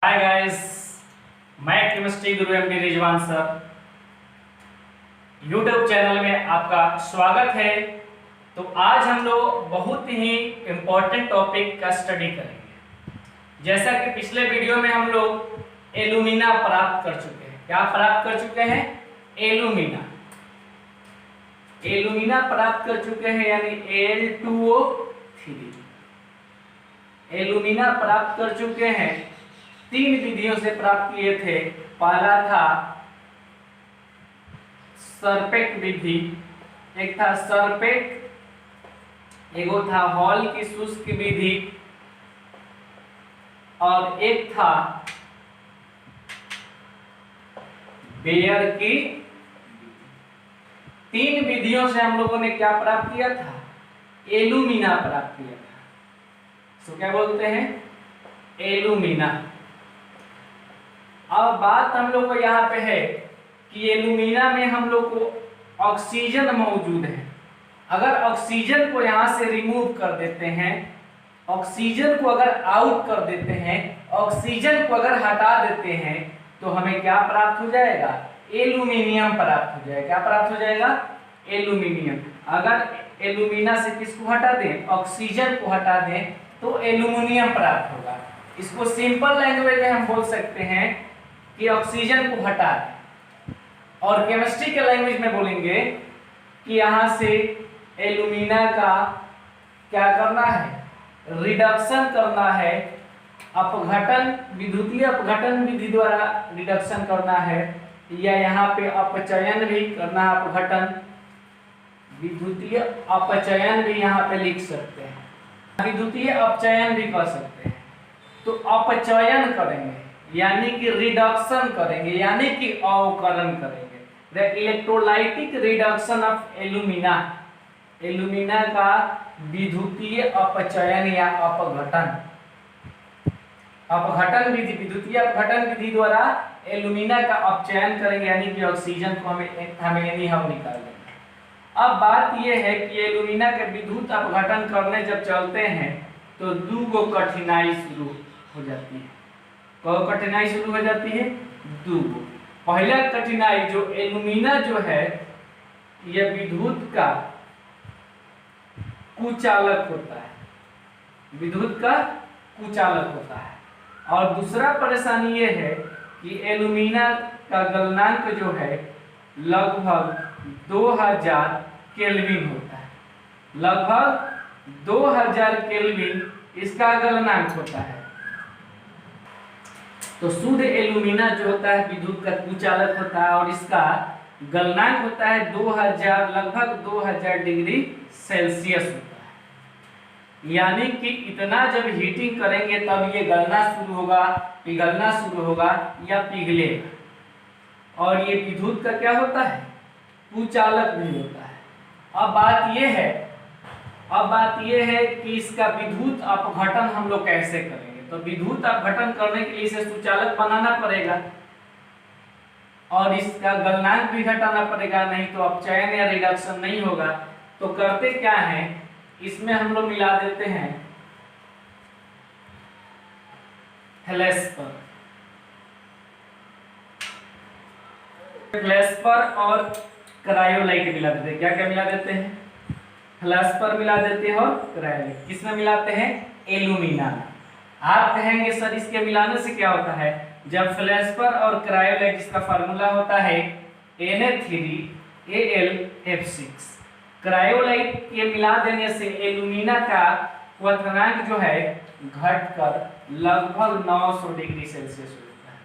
Hi guys, मैं chemistry गुरु MD Rizwan sir YouTube channel में आपका स्वागत है। तो आज हम लोग बहुत ही इम्पोर्टेंट टॉपिक का स्टडी करेंगे। जैसा कि पिछले वीडियो में हम लोग एल्यूमिना प्राप्त कर चुके हैं। क्या प्राप्त कर चुके हैं? एल्यूमिना प्राप्त कर चुके हैं, यानी Al2O3 एल्यूमिना प्राप्त कर चुके हैं। 3 विधियों से प्राप्त किए थे। पहला था सरपेट विधि, एक था सरपेट, एक था हॉल की शुष्क विधि और एक था बेयर की। 3 विधियों से हम लोगों ने क्या प्राप्त किया था? एल्यूमिना प्राप्त किया था। तो क्या बोलते हैं? एल्यूमिना। अब बात हम लोग को यहाँ पे है कि एल्यूमिना में हम लोग को ऑक्सीजन मौजूद है। अगर ऑक्सीजन को यहाँ से रिमूव कर देते हैं, ऑक्सीजन को अगर आउट कर देते हैं, ऑक्सीजन को अगर हटा देते हैं, तो हमें क्या प्राप्त हो जाएगा? एल्यूमिनियम प्राप्त हो जाएगा। क्या प्राप्त हो जाएगा? एल्यूमिनियम। अगर एल्यूमिना से किसको हटा दें? ऑक्सीजन को हटा दें, तो एल्यूमिनियम प्राप्त होगा। इसको सिंपल लैंग्वेज में हम बोल सकते हैं कि ऑक्सीजन को हटा दें, और केमिस्ट्री के लैंग्वेज में बोलेंगे कि यहाँ से एल्यूमिना का क्या करना है? रिडक्शन करना है। अपघटन, विद्युतीय अपघटन विधि द्वारा रिडक्शन करना है, या यहाँ पे अपचयन भी करना है। अपघटन, विद्युतीय अपचयन भी यहाँ पे लिख सकते हैं, विद्युतीय अपचयन भी कर सकते हैं। तो अपचयन करेंगे यानी कि रिडक्शन करेंगे, यानी कि अवकरण करेंगे। The electrolytic reduction of alumina, alumina का विद्युतीय अपचयन या अपघटन, अपघटन विधि, विद्युतीय अपघटन विधि द्वारा एल्यूमिना का अपचयन करेंगे, यानी कि ऑक्सीजन को हमें निकाल देंगे। अब बात यह है कि एल्यूमिना के विद्युत अपघटन करने जब चलते हैं तो 2 कठिनाई शुरू हो जाती है। कौन कठिनाई शुरू हो जाती है? 2। पहला कठिनाई, जो एल्यूमिना जो है यह विद्युत का कुचालक होता है, विद्युत का कुचालक होता है। और दूसरा परेशानी यह है कि एल्यूमिना का गलनांक जो है लगभग 2000 केल्विन होता है। लगभग 2000 केल्विन इसका गलनांक होता है। तो शुद्ध एल्यूमिना जो होता है विद्युत का कुचालक होता है, और इसका गलनांक होता है 2000, लगभग 2000 डिग्री सेल्सियस होता है। यानी कि इतना जब हीटिंग करेंगे तब ये गलना शुरू होगा, पिघलना शुरू होगा या पिघलेगा। और ये विद्युत का क्या होता है? कुचालक भी होता है। अब बात यह है कि इसका विद्युत अपघटन हम लोग कैसे करेंगे? तो विद्युत अपघटन करने के लिए इसे सुचालक बनाना पड़ेगा और इसका गलनांक भी घटाना पड़ेगा, नहीं तो अपचयन या रिडक्शन नहीं होगा। तो करते क्या है, इसमें हम लोग मिला देते हैं फ्लेस्पर और क्रायोलाइट मिला देते हैं। क्या क्या मिला देते हैं? फ्लेस्पर मिला देते हैं और क्रायोलाइट। किसमें मिलाते हैं? एल्यूमिना। आप कहेंगे सर इसके मिलाने से क्या होता है? जब फ्लेस्पर और क्रायोलाइट, इसका फार्मूला होता है Na3Al क्रायोलाइट के मिला देने से एल्यूमिना का क्वथनांक जो है घटकर लगभग 900 डिग्री सेल्सियस हो जाता है।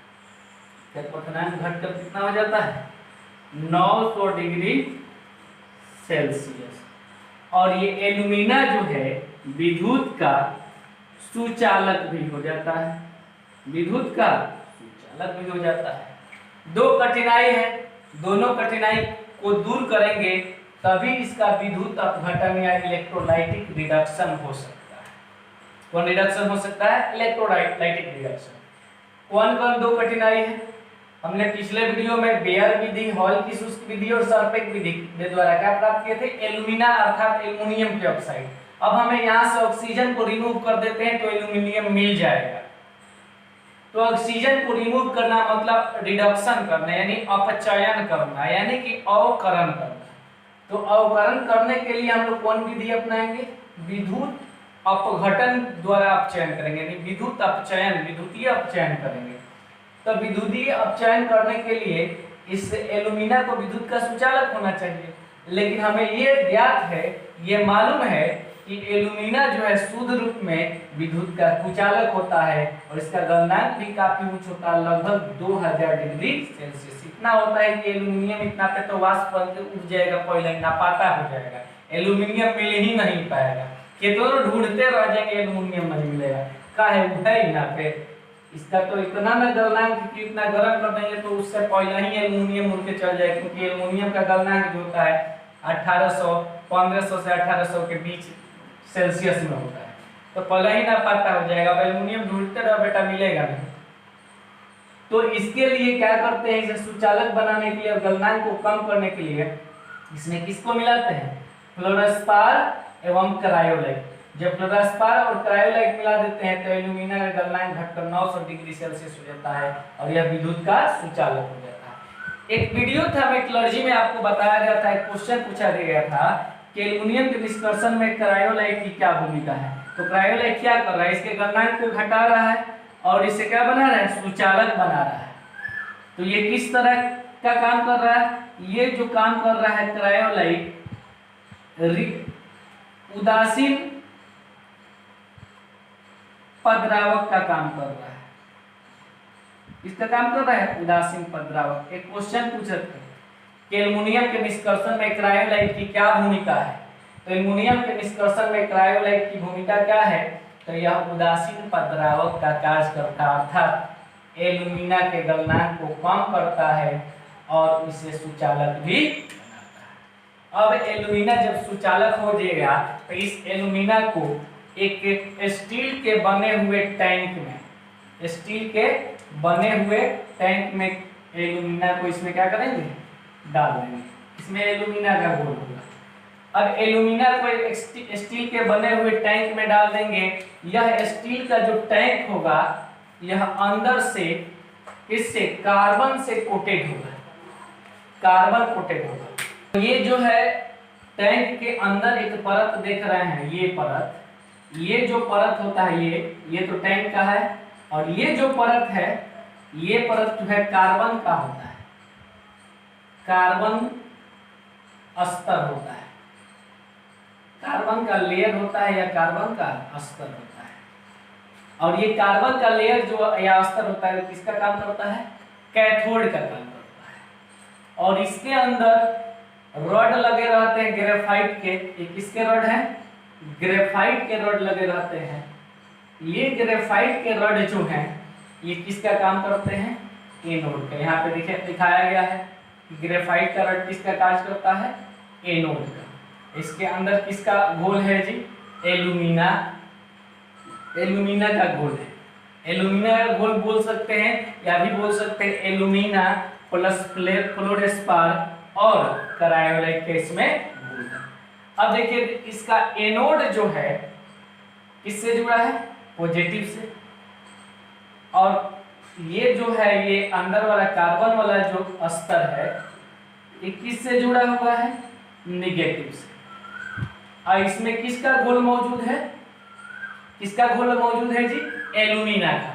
क्या क्वथनांक घटकर कितना हो जाता है? 900 डिग्री सेल्सियस। और ये एल्यूमिना जो है विद्युत का सुचालक भी हो जाता है, विद्युत का सुचालक भी हो जाता है। 2 कठिनाई है, दोनों कठिनाई को दूर करेंगे तभी इसका विद्युत अपघटन या इलेक्ट्रोलाइटिक रिडक्शन हो सकता है। कौन रिडक्शन हो सकता है? Electrolytic reduction. कौन कौन 2 कठिनाई है? हमने पिछले वीडियो में बेयर विधि, हॉल की शुष्क विधि और सरपेट विधि के द्वारा क्या प्राप्त किए थे? एल्यूमिना अर्थात एल्युमिनियम डाइऑक्साइड। अब हमें यहाँ से ऑक्सीजन को रिमूव कर देते हैं तो एल्यूमिनियम मिल जाएगा। तो ऑक्सीजन को रिमूव करना मतलब रिडक्शन करना, यानी अपचयन करना, यानी कि अवकरण करना। तो अवकरण करने के लिए हम लोग कौन विधि अपनाएंगे? विद्युत अपघटन द्वारा अपचयन करेंगे, यानी विद्युत अपचयन, विद्युतीय अपचयन करेंगे। तो विद्युतीय अपचयन करने के लिए इस एल्यूमिना को विद्युत का सुचालक होना चाहिए, लेकिन हमें ये ज्ञात है, ये मालूम है कि एल्यूमिना जो है शुद्ध रूप में विद्युत का कुचालक होता है और इसका गलनांक भी काफी उच्च होता है, लगभग 2000 डिग्री सेल्सियस। इतना होता है कि एल्यूमिनियम इतना पे तो वाष्प बन के उठ जाएगा, पहले नापाता हो जाएगा, एल्यूमिनियम मिल ही नहीं पाएगा, कितनों ढूंढते रह जाएंगे, एल्यूमिनियम नहीं मिलेगा, काहे है ही ना पे। इसका तो इतना में गलनांक कि इतना गर्म कर देंगे तो उससे पहले ही एल्यूमिनियम उड़ के चल जाए, क्योंकि एल्यूमिनियम का गलनांक जो होता है 1500 से 1800 के बीच सेल्सियस में होता है, तो पहले ही ना पता हो जाएगा। अब एल्यूमिनियम ढूंढते रहो बेटा, मिलेगा नहीं। तो इसके लिए क्या करते हैं, इसे सुचालक बनाने के लिए और गलनांक को कम करने के लिए इसमें किसको मिलाते हैं? फ्लोरोस्पार एवं क्रायोलाइट। जब फ्लोरोस्पार और क्रायोलाइट मिला देते हैं तो एल्यूमिना का गलनांक घटकर 900 डिग्री सेल्सियस हो जाता है और यह विद्युत का सुचालक हो जाता है। एक वीडियो था मेटलर्जी में, आपको बताया गया था, एक क्वेश्चन पूछा गया था कि एल्यूमिनियम के निष्कर्षण में क्रायोलाइट की क्या भूमिका है। तो क्रायोलाइट क्या कर रहा है? इसके गलनांक को घटा रहा है और इसे क्या बना रहा है? सुचालक बना रहा है। तो ये किस तरह का काम कर रहा है? ये जो काम कर रहा है क्रायोलाइट, उदासीन पदद्रावक का काम कर रहा है। इसका काम कर रहा है उदासीन पदद्रावक। एक क्वेश्चन पूछे थे कि एल्यूमिनियम के निष्कर्षण में क्रायोलाइट की क्या भूमिका है। तो एल्यूमिनियम के निष्कर्षण में क्रायोलाइट की भूमिका क्या है? तो यह उदासीन पदद्रावक का कार्य करता है, अर्थात एल्यूमिना के गलनांक को कम करता है और इसे सुचालक भी बनाता है। अब एल्यूमिना जब सुचालक हो जाएगा तो इस एल्यूमिना को एक स्टील के बने हुए टैंक में, स्टील के बने हुए टैंक में एल्यूमिना को इसमें क्या करेंगे? डाल देंगे। इसमें एल्यूमिना का घोल होगा। अब एल्यूमिना को एक स्टील के बने हुए टैंक में डाल देंगे। यह स्टील का जो टैंक होगा यह अंदर से इससे कार्बन से कोटेड होगा, कार्बन कोटेड होगा। ये जो है टैंक के अंदर एक परत देख रहे हैं, ये परत, ये जो परत होता है ये तो टैंक का है, और ये जो परत है ये परत जो है कार्बन का होता है, कार्बन अस्तर होता है, कार्बन का लेयर होता है या कार्बन का अस्तर होता है। और ये कार्बन का लेयर जो या अस्तर होता है किसका काम करता है? कैथोड का काम करता है। और इसके अंदर रॉड लगे रहते हैं ग्रेफाइट के। ये किसके रॉड हैं? ग्रेफाइट के रॉड लगे रहते हैं। ये ग्रेफाइट के रॉड जो हैं ये किसका काम करते हैं? एनोड का। यहाँ पे दिखाया गया है कि ग्रेफाइट का रॉड किसका कार्य करता है? एनोड का। इसके अंदर किसका घोल है जी? एल्यूमिना, एल्यूमिना का घोल है। एल्यूमिना का घोल बोल सकते हैं या भी बोल सकते हैं एल्यूमिना प्लस फ्लोरोस्पार और क्रायोलाइट के इसमें घोल है। अब देखिए इसका एनोड जो है किससे जुड़ा है? पॉजिटिव से। और ये जो है ये अंदर वाला कार्बन वाला जो अस्तर है ये किससे जुड़ा हुआ है? नेगेटिव से। और इसमें किसका घोल मौजूद है? किसका घोल मौजूद है जी? एल्यूमिना का।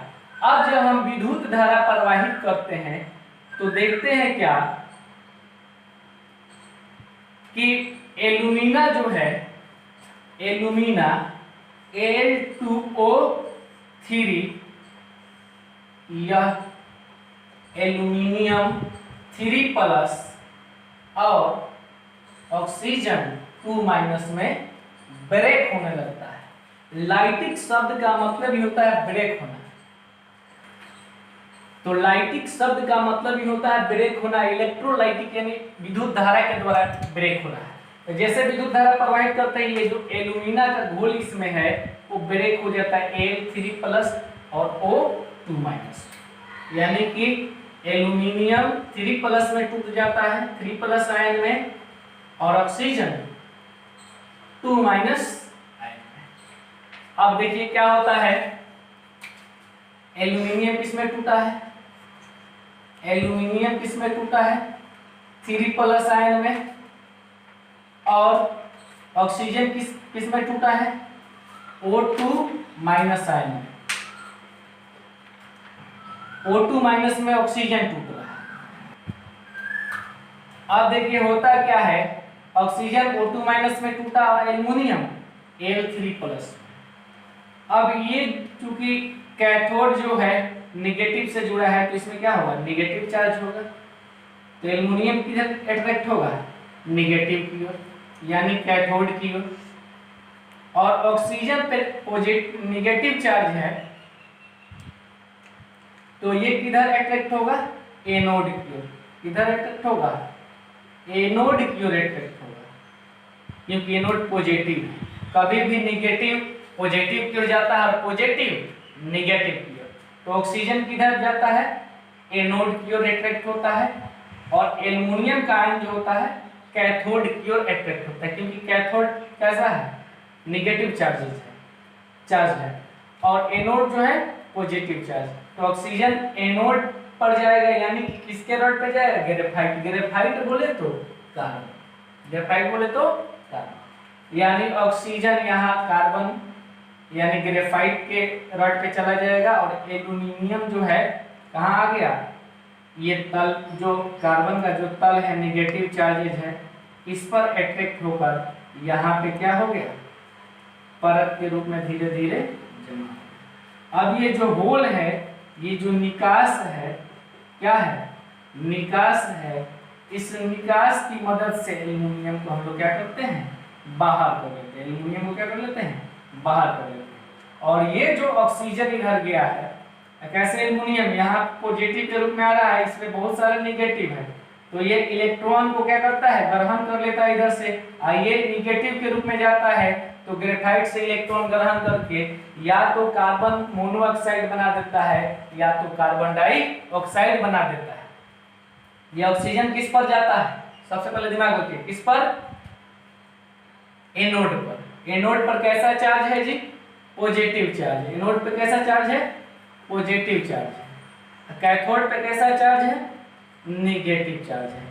अब जब हम विद्युत धारा प्रवाहित करते हैं तो देखते हैं क्या कि एल्यूमिना जो है, एल्यूमिना Al2O3, यह एल्यूमिनियम 3+ और ऑक्सीजन 2- में ब्रेक होने लगता है। लाइटिक शब्द का मतलब ही होता है ब्रेक होना। तो लाइटिक शब्द का मतलब ही होता है ब्रेक होना। इलेक्ट्रोलाइटिक यानी विद्युत धारा के द्वारा ब्रेक होना है। तो जैसे विद्युत धारा प्रवाहित करते हैं ये जो एल्यूमिना का घोल इसमें है वो ब्रेक हो जाता है Al3+ और O2-, यानी कि एल्यूमिनियम 3+ में टूट जाता है, 3+ आयन में, और ऑक्सीजन 2- आयन में। अब देखिए क्या होता है एल्यूमिनियम किस में टूटा है? एल्यूमिनियम किस में टूटा है? 3+ आयन में। और ऑक्सीजन किस में टूटा है? O2- आयन में। O2- में ऑक्सीजन टूट रहा है। अब देखिए होता क्या है, ऑक्सीजन O2- में टूटा और एल्युमिनियम Al3+। अब ये चूंकि कैथोड जो है निगेटिव से जुड़ा है तो इसमें क्या होगा? निगेटिव चार्ज होगा। तो एल्युमिनियम किधर अट्रैक्ट होगा? निगेटिव की ओर, यानी कैथोड की ओर। और ऑक्सीजन पे पॉजिटिव निगेटिव चार्ज है तो ये किधर अट्रैक्ट होगा? एनोड की ओर। किधर अट्रैक्ट होगा? एनोड की ओर अट्रैक्ट होगा, क्योंकि एनोड पॉजिटिव है। कभी भी निगेटिव पॉजिटिव की ओर जाता है और पॉजिटिव निगेटिव की ओर। तो ऑक्सीजन किधर जाता है? एनोड की ओर अट्रैक्ट होता है। और एल्युमिनियम का आयन जो होता है कैथोड की ओर अट्रैक्ट होता है, क्योंकि कैथोड कैसा है? निगेटिव चार्ज है और एनोड जो है पॉजिटिव चार्ज। तो ऑक्सीजन एनोड पर जाएगा, यानी कि किसके रॉड पे जाएगा? ग्रेफाइट। ग्रेफाइट बोले तो कार्बन, ग्रेफाइट बोले तो कार्बन, यानी ऑक्सीजन यहाँ कार्बन यानी ग्रेफाइट के रॉड पे चला जाएगा। और एल्युमिनियम जो है कहाँ आ गया? ये तल जो कार्बन का जो तल है निगेटिव चार्जेज है इस पर अट्रैक्ट होकर यहाँ पे क्या हो गया? परत के रूप में धीरे धीरे जमा। अब ये जो होल है, ये जो निकास है, क्या है? निकास है। इस निकास की मदद से एल्युमिनियम को हम लोग क्या करते हैं? बाहर कर लेते हैं। एल्युमिनियम को क्या कर लेते हैं? बाहर कर लेते हैं। और ये जो ऑक्सीजन इधर गया है, कैसे? एल्युमिनियम यहाँ पॉजिटिव के रूप में आ रहा है, इसमें बहुत सारे निगेटिव है, तो ये इलेक्ट्रॉन को क्या करता है? ग्रहण कर लेता है इधर से। ये निगेटिव के रूप में जाता है तो ग्रेफाइट से इलेक्ट्रॉन ग्रहण करके या तो कार्बन मोनोऑक्साइड बना देता है या तो कार्बन डाइऑक्साइड बना देता है। ये ऑक्सीजन किस पर जाता है? सबसे पहले दिमाग रखिए, किस पर? एनोड पर। एनोड पर कैसा चार्ज है जी? Positive charge. एनोड पे कैसा चार्ज है? Positive charge. कैथोड पे कैसा चार्ज है? नेगेटिव चार्ज है।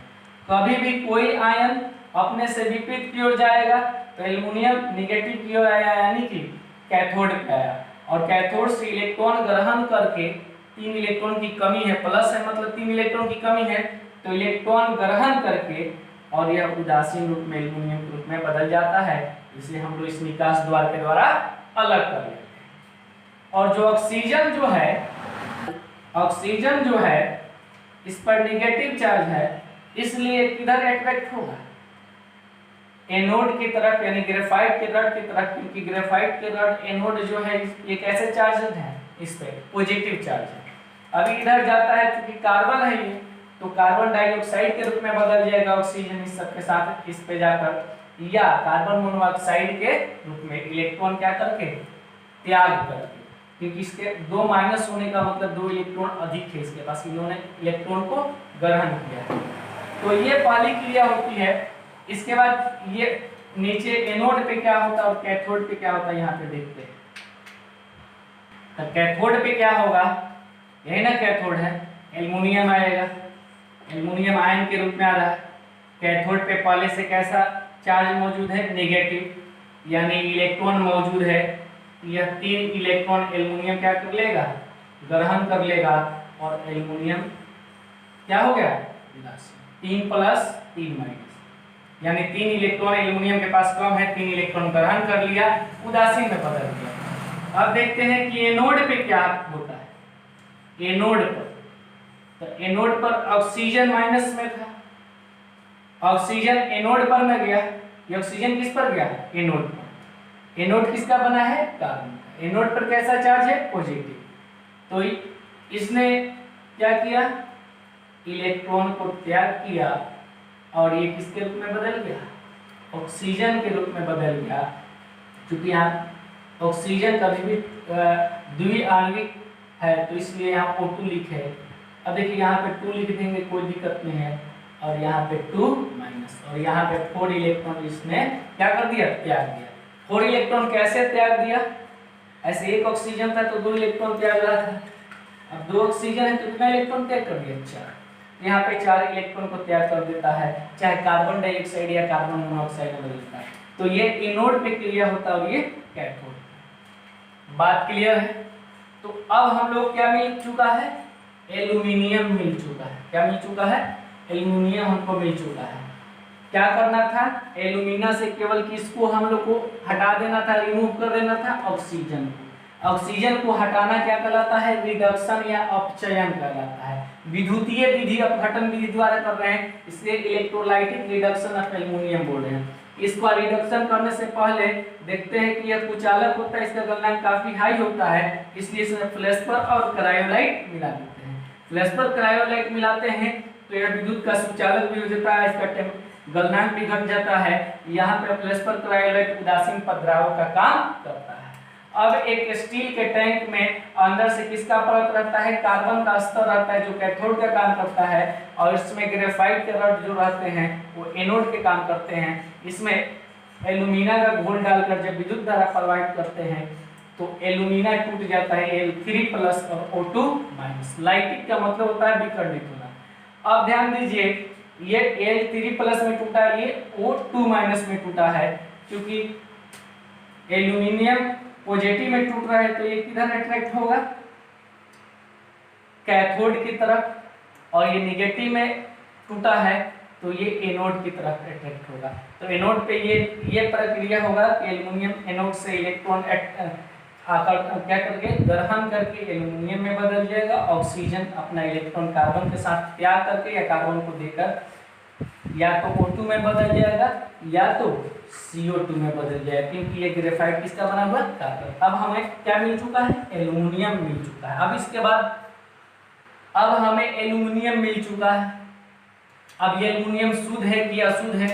कभी भी कोई आयन अपने से विपरीत की ओर जाएगा तो एल्युमिनियम नेगेटिव की ओर आया, यानी कि कैथोड पे आया, और कैथोड से इलेक्ट्रॉन ग्रहण करके 3 इलेक्ट्रॉन की कमी है, प्लस है मतलब 3 इलेक्ट्रॉन की कमी है, तो इलेक्ट्रॉन ग्रहण करके और यह उदासीन रूप में एल्युमिनियम के रूप में बदल जाता है। इसे हम लोग इस निकास द्वार के द्वारा अलग कर लेते हैं। और जो ऑक्सीजन जो है इस पर नेगेटिव चार्ज है, इसलिए किधर अट्रैक्ट होगा? एनोड की तरफ, यानी ग्रेफाइट के रॉड की तरफ, क्योंकि ग्रेफाइट के रॉड एनोड जो है ये कैसे चार्ज है? इस पे पॉजिटिव चार्ज है। अभी इधर जाता है क्योंकि कार्बन है ये, तो कार्बन डाइऑक्साइड के रूप में बदल जाएगा ऑक्सीजन इस सब के साथ इस पे जाकर, या कार्बन मोनोऑक्साइड के रूप में इलेक्ट्रॉन क्या करके? त्याग करके, क्योंकि इसके 2 माइनस होने का मतलब 2 इलेक्ट्रॉन अधिक है इसके पास, इन्होंने इलेक्ट्रॉन को ग्रहण किया। तो ये पहली क्रिया होती है। इसके बाद ये नीचे एनोड पे क्या होता है और कैथोड पे क्या होता है, यहाँ पे देखते हैं। तो कैथोड पे क्या होगा? यही ना कैथोड है, एल्युमिनियम आएगा, एल्युमिनियम आयन के रूप में आ रहा है। कैथोड पे पहले से कैसा चार्ज मौजूद है? नेगेटिव, यानी इलेक्ट्रॉन मौजूद है। यह 3 इलेक्ट्रॉन एल्युमिनियम क्या कर लेगा? ग्रहण कर लेगा, और एल्युमिनियम क्या हो गया? 3 + 3 - यानी 3 इलेक्ट्रॉन एल्युमिनियम के पास कम है, 3 इलेक्ट्रॉन ग्रहण कर लिया, उदासीन में बदल दिया। अब देखते हैं कि एनोड पे क्या होता है। एनोड पर, तो एनोड पर ऑक्सीजन माइनस में था, ऑक्सीजन एनोड पर न गया। ये ऑक्सीजन किस पर गया? एनोड पर। एनोड किसका बना है? कार्बन। एनोड पर कैसा चार्ज है? पॉजिटिव। तो इसने क्या किया? इलेक्ट्रॉन को त्याग किया और ये किसके रूप में बदल गया? ऑक्सीजन के रूप में बदल गया। क्योंकि यहाँ ऑक्सीजन कभी भी द्विआण्विक है तो इसलिए यहाँ O2 लिखे। अब देखिए यहाँ पे 2 लिख देंगे, कोई दिक्कत नहीं है, और यहाँ पे 2- और यहाँ पे 4 इलेक्ट्रॉन इसने क्या कर दिया? त्याग दिया। 4 इलेक्ट्रॉन कैसे त्याग दिया? ऐसे एक ऑक्सीजन था तो 2 इलेक्ट्रॉन त्याग रहा था, अब 2 ऑक्सीजन है तो कितना इलेक्ट्रॉन तैयार कर दिया, 4। यहाँ पे 4 इलेक्ट्रॉन को तैयार कर देता है, चाहे कार्बन डाइऑक्साइड या कार्बन मोनोऑक्साइड में बदलता है। तो ये एनोड पे क्रिया होता है और ये कैथोड। बात क्लियर है? तो अब हम लोग क्या मिल चुका है, एल्यूमिनियम मिल चुका है। क्या मिल चुका है, एल्यूमिनियम हमको मिल चुका है। क्या करना था, एल्यूमिना से केवल किसको हम लोग को हटा देना था, रिमूव कर देना था, ऑक्सीजन को। ऑक्सीजन को हटाना क्या कहलाता है, रिडक्शन या अपचयन कहलाता है। विद्युतीय विधि अपघटन विधि द्वारा कर रहे हैं, इसलिए इलेक्ट्रोलाइटिक रिडक्शन ऑफ एल्यूमिनियम बोल रहे हैं। इसको रिडक्शन करने से पहले देखते हैं कि यह कुचालक होता है, इसका गलनांक काफी हाई होता है, इसलिए इसमें फ्लेस्पर और क्रायोलाइट मिला देते हैं। फ्लेस्पर क्रायोलाइट मिलाते हैं तो यह विद्युत का सुचालक भी हो जाता है, इसका गलनांक भी घट जाता है। यहाँ पे फ्लेस्पर क्रायोलाइट उदासीन पथराव का काम करता है। अब एक स्टील के टैंक में अंदर से किसका परत रहता है, कार्बन का स्तर रहता है जो कैथोड का काम करता है, और इसमें ग्रेफाइट के रड जो रहते हैं वो एनोड के काम करते हैं। इसमें एल्यूमिना का घोल डालकर जब विद्युत धारा प्रवाहित करते हैं तो एल्यूमिना टूट जाता है, Al3+ और O2-। लाइटिक का मतलब होता है विकर्णित होना। अब ध्यान दीजिए, ये Al3+ में टूटा है, ये O2- में टूटा है, क्योंकि एल्यूमिनियम पॉजिटिव में टूट रहा है तो ये किधर अट्रैक्ट होगा, कैथोड की तरफ, और ये नेगेटिव में टूटा है तो ये एनोड की तरफ अट्रैक्ट होगा। तो एनोड पे ये प्रक्रिया होगा कि एल्यूमिनियम एनोड से इलेक्ट्रॉन क्या करके ग्रहण करके एल्यूमिनियम में बदल जाएगा। ऑक्सीजन अपना इलेक्ट्रॉन कार्बन के साथ त्याग करके या कार्बन को देकर या तो O2 में बदल जाएगा या तो CO2 में बदल जाएगा, क्योंकि ये ग्रेफाइट किसका बना हुआ, कार्बन। अब हमें क्या मिल चुका है, एल्यूमिनियम मिल चुका है। अब इसके बाद अब हमें एल्यूमिनियम मिल चुका है। अब ये एल्यूमिनियम शुद्ध है कि अशुद्ध है,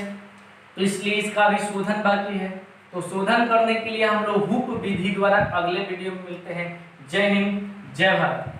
तो इसलिए इसका भी शोधन बाकी है। तो शोधन करने के लिए हम लोग हुक विधि द्वारा अगले वीडियो में मिलते हैं। जय हिंद, जय भारत।